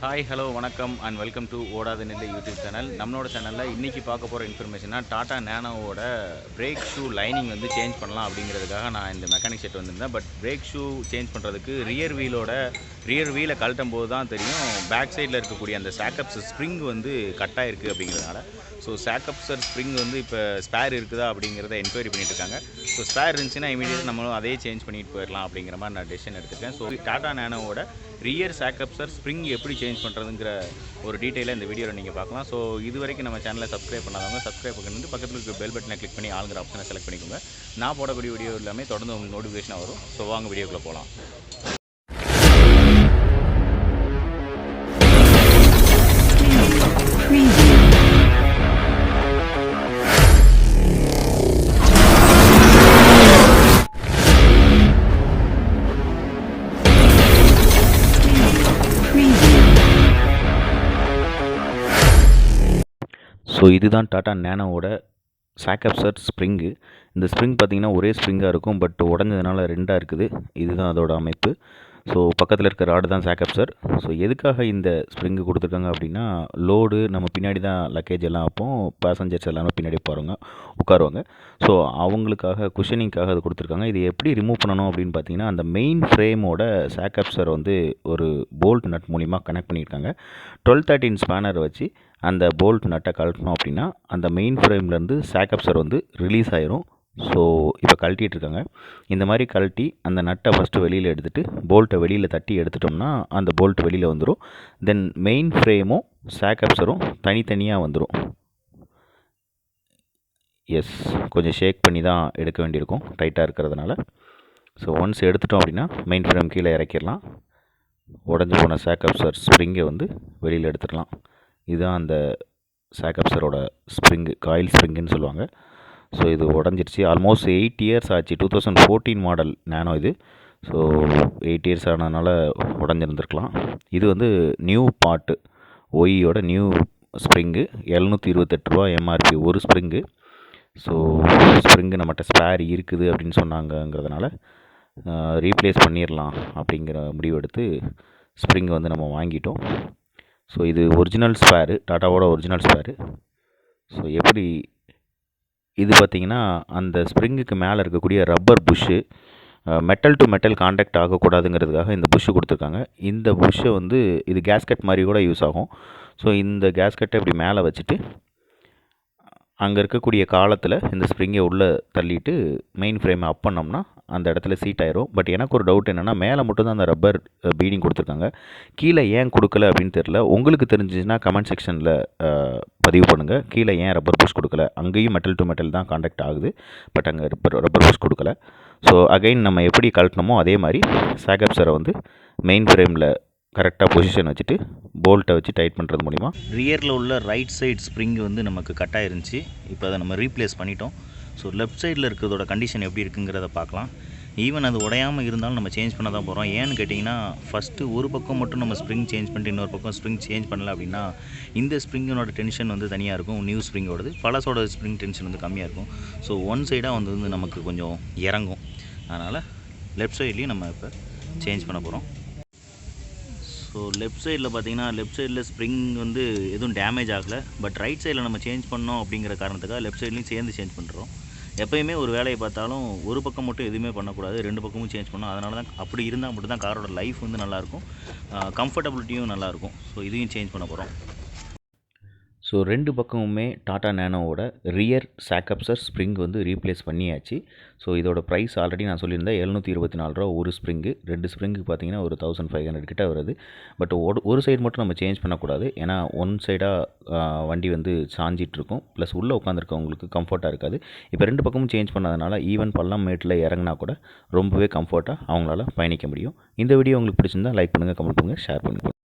Hi hello வணக்கம் and welcome to ஓடாத நெல்லை YouTube channel. நம்மளோட சேனலில் இன்றைக்கி பார்க்க போகிற இன்ஃபர்மேஷனாக டாடா நேனோவோட பிரேக் ஷூ லைனிங் வந்து சேஞ்ச் பண்ணலாம் அப்படிங்கிறதுக்காக நான் இந்த மெக்கானிக் செட் வந்திருந்தேன். பட் பிரேக் ஷூ சேஞ்ச் பண்ணுறதுக்கு ரியர் வீலை கழட்டும் போது தான் தெரியும் பேக் சைடில் இருக்கக்கூடிய அந்த சாக்கப்ஸ் ஸ்ப்ரிங் வந்து கட்டாக இருக்குது அப்படிங்கிறதுனால. ஸோ சாக்கப்ஸர் ஸ்ப்ரிங் வந்து இப்போ ஸ்பேர் இருக்குதா அப்படிங்கிறத என்கொயரி பண்ணிட்டு இருக்காங்க. ஸோ ஸ்பேர் இருந்துச்சுன்னா இமீடியட்டாக நம்மளும் அதே சேஞ்ச் பண்ணிட்டு போயிடலாம் அப்படிங்கிற மாதிரி நான் டெசிஷன் எடுத்துருக்கேன். ஸோ டாடா நேனோவோட ரியர் சாக்கப்ஸர் ஸ்ப்ரிங் எப்படி சேஞ்ச் பண்ணுறதுங்கிற ஒரு டீட்டெயிலாக இந்த வீடியோவில் நீங்கள் பார்க்கலாம். ஸோ இது வரைக்கும் நம்ம சேனலை சப்ஸ்கிரைப் பண்ணாதவங்க சப்ஸ்கிரைப் பண்ணிட்டு பக்கத்தில் இருக்க பெல் பட்டனை கிளிக் பண்ணி ஆளுங்கிற ஆப்ஷனை செலக்ட் பண்ணிக்கோங்க. நான் போடக்கூடிய வீடியோ எல்லாமே தொடர்ந்து உங்களுக்கு நோட்டிஃபிகேஷனாக வரும். ஸோ வாங்க வீடியோக்குள்ளே போகலாம். ஸோ இதுதான் டாடா நேனோவோட சாக்கப்ஸர் ஸ்ப்ரிங்கு. இந்த ஸ்ப்ரிங் பார்த்திங்கன்னா ஒரே ஸ்ப்ரிங்காக இருக்கும், பட் உடஞ்சதுனால ரெண்டாக இருக்குது. இதுதான் அதோட அமைப்பு. ஸோ பக்கத்தில் இருக்க ராடு தான் சாக்கப்ஸர். ஸோ எதுக்காக இந்த ஸ்ப்ரிங்கு கொடுத்துருக்காங்க அப்படின்னா, லோடு நம்ம பின்னாடி தான் லக்கேஜ் எல்லாம் வைப்போம், பேசஞ்சர்ஸ் எல்லாமே பின்னாடி உட்காருவாங்க. ஸோ அவங்களுக்காக குஷனிங்காக அது கொடுத்துருக்காங்க. இது எப்படி ரிமூவ் பண்ணணும் அப்படின்னு பார்த்தீங்கன்னா, அந்த மெயின் ஃப்ரேமோட சாக்கப்ஸர் வந்து ஒரு போல்ட் நட் மூலிமா கனெக்ட் பண்ணியிருக்காங்க. 12-13 ஸ்பேனர் வச்சு அந்த போல்ட் நட்டை கழட்டணும் அப்படின்னா அந்த மெயின் ஃப்ரேம்லேருந்து சாக்கப்ஸர் வந்து ரிலீஸ் ஆயிரும். ஸோ இப்போ கழட்டிகிட்ருக்காங்க. இந்த மாதிரி கழட்டி அந்த நட்டை ஃபஸ்ட்டு வெளியில் எடுத்துகிட்டு போல்ட்டை வெளியில் தட்டி எடுத்துட்டோம்னா அந்த போல்ட் வெளியில் வந்துடும். தென் மெயின் ஃப்ரேமும் சாக்கப்ஸரும் தனித்தனியாக வந்துடும். எஸ், கொஞ்சம் ஷேக் பண்ணி தான் எடுக்க வேண்டியிருக்கும் டைட்டாக இருக்கிறதுனால. ஸோ ஒன்ஸ் எடுத்துட்டோம் அப்படின்னா மெயின் ஃப்ரேம் கீழே இறக்கிடலாம். உடஞ்சி போன சாக்கப்ஸர் ஸ்ப்ரிங்கை வந்து வெளியில் எடுத்துடலாம். இதுதான் அந்த சாக்கப்ஸரோட ஸ்ப்ரிங்கு, காயில் ஸ்ப்ரிங்குன்னு சொல்லுவாங்க. ஸோ இது உடஞ்சிருச்சு. ஆல்மோஸ்ட் 8 இயர்ஸ் ஆச்சு. 2014 மாடல் நேனோ இது. ஸோ 8 இயர்ஸ் ஆனதுனால உடஞ்சிருந்துருக்கலாம். இது வந்து நியூ பார்ட்டு, ஒய்யோட நியூ ஸ்ப்ரிங்கு. 728 ரூபா எம்ஆர்பி ஒரு ஸ்ப்ரிங்கு. ஸோ ஸ்ப்ரிங்கு நம்மகிட்ட ஸ்பேர் இருக்குது அப்படின்னு சொன்னாங்கங்கிறதுனால ரீப்ளேஸ் பண்ணிடலாம் அப்படிங்கிற முடிவு எடுத்து ஸ்ப்ரிங்கை வந்து நம்ம வாங்கிட்டோம். ஸோ இது ஒரிஜினல் ஸ்பேரு, டாட்டாவோட ஒரிஜினல் ஸ்பேரு. ஸோ எப்படி இது பார்த்திங்கன்னா, அந்த ஸ்ப்ரிங்குக்கு மேலே இருக்கக்கூடிய rubber bush metal to metal contact ஆகக்கூடாதுங்கிறதுக்காக இந்த புஷ்ஷு கொடுத்துருக்காங்க. இந்த புஷ்ஷை வந்து இது கேஸ்கட் மாதிரி கூட யூஸ் ஆகும். ஸோ இந்த கேஸ்கட்டை இப்படி மேலே வச்சுட்டு அங்கே இருக்கக்கூடிய காலத்தில் இந்த ஸ்ப்ரிங்கை உள்ளே தள்ளிட்டு மெயின் ஃப்ரேமை அப் பண்ணோம்னா அந்த இடத்துல சீட் ஆயிரும். பட் எனக்கு ஒரு டவுட் என்னென்னா, மேலே மட்டும்தான் அந்த ரப்பர் பீடிங் கொடுத்துருக்காங்க, கீழே ஏன் கொடுக்கல அப்படின்னு தெரில. உங்களுக்கு தெரிஞ்சிச்சுன்னா கமெண்ட் செக்ஷனில் பதிவு பண்ணுங்கள். கீழே ஏன் ரப்பர் புஷ் கொடுக்கல? அங்கேயும் மெட்டல் டு மெட்டல் தான் காண்டாக்ட் ஆகுது, பட் அங்கே ரப்பர் புஷ் கொடுக்கல. ஸோ அகைன் நம்ம எப்படி கழட்டணுமோ அதே மாதிரி சாக்கப்ஸரை வந்து மெயின் ஃப்ரேமில் கரெக்டாக பொசிஷன் வச்சுட்டு போல்ட்டை வச்சு டைட் பண்ணுறது மூலிமா ரியரில் உள்ள ரைட் சைடு ஸ்ப்ரிங் வந்து நமக்கு கட் ஆயிருந்துச்சு. இப்போ அதை நம்ம ரீப்ளேஸ் பண்ணிட்டோம். ஸோ லெஃப்ட் சைடில் இருக்கிறதோட கண்டிஷன் எப்படி இருக்குங்கிறத பார்க்கலாம். ஈவன் அது உடையாமல் இருந்தாலும் நம்ம சேஞ்ச் பண்ண தான் போகிறோம். ஏன்னு கேட்டிங்கன்னா, ஃபஸ்ட்டு ஒரு பக்கம் மட்டும் நம்ம ஸ்ப்ரிங் சேஞ்ச் பண்ணிட்டு இன்னொரு பக்கம் ஸ்ப்ரிங் சேஞ்ச் பண்ணல அப்படின்னா இந்த ஸ்ப்ரிங்கினோட டென்ஷன் வந்து தனியாக இருக்கும், நியூ ஸ்ப்ரிங்கோடது. பழசோட ஸ்ப்ரிங் டென்ஷன் வந்து கம்மியாக இருக்கும். ஸோ ஒன் சைடாக வந்து நமக்கு கொஞ்சம் இறங்கும். அதனால் லெஃப்ட் சைட்லேயும் நம்ம இப்போ சேஞ்ச் பண்ண போகிறோம். ஸோ லெஃப்ட் சைடில் பார்த்திங்கன்னா, லெஃப்ட் சைடில் ஸ்ப்ரிங் வந்து எதுவும் டேமேஜ் ஆகலை. பட் ரைட் சைடில் நம்ம சேஞ்ச் பண்ணோம் அப்படிங்கிற காரணத்துக்காக லெஃப்ட் சைட்லேயும் சேர்ந்து சேஞ்ச் பண்ணுறோம். எப்போயுமே ஒரு வேலையை பார்த்தாலும் ஒரு பக்கம் மட்டும் எதுவுமே பண்ணக்கூடாது, ரெண்டு பக்கமும் சேஞ்ச் பண்ணணும். அதனால தான் அப்படி இருந்தால் மட்டும் தான் காரோட லைஃப் வந்து நல்லாயிருக்கும், கம்ஃபர்டபிலிட்டியும் நல்லாயிருக்கும். ஸோ இதையும் சேஞ்ச் பண்ண போகிறோம். ஸோ ரெண்டு பக்கமுமே டாடா நேனோவோட ரியர் சாக்கப்ஸர் ஸ்ப்ரிங் வந்து ரீப்ளேஸ் பண்ணியாச்சு. ஸோ இதோட ப்ரைஸ் ஆல்ரெடி நான் சொல்லியிருந்தேன், 724 ரூபா ஒரு ஸ்ப்ரிங்கு. ரெண்டு ஸ்ப்ரிங்கு பார்த்திங்கன்னா ஒரு 1500 கிட்ட வருது. பட் ஒரு சைடு மட்டும் நம்ம சேஞ்ச் பண்ணக்கூடாது, ஏன்னா ஒன் சைடாக வண்டி வந்து சாஞ்சிட்ருக்கும், ப்ளஸ் உள்ளே உட்காந்துருக்கவங்களுக்கு கம்ஃபர்ட்டாக இருக்காது. இப்போ ரெண்டு பக்கமும் சேஞ்ச் பண்ணதுனால ஈவன் பள்ளம் மேட்டில் இறங்கினா கூட ரொம்பவே கம்ஃபர்ட்டாக அவங்களால பயணிக்க முடியும். இந்த வீடியோ உங்களுக்கு பிடிச்சிருந்தால் லைக் பண்ணுங்கள், கமெண்ட் பண்ணுங்கள், ஷேர் பண்ணுங்கள்.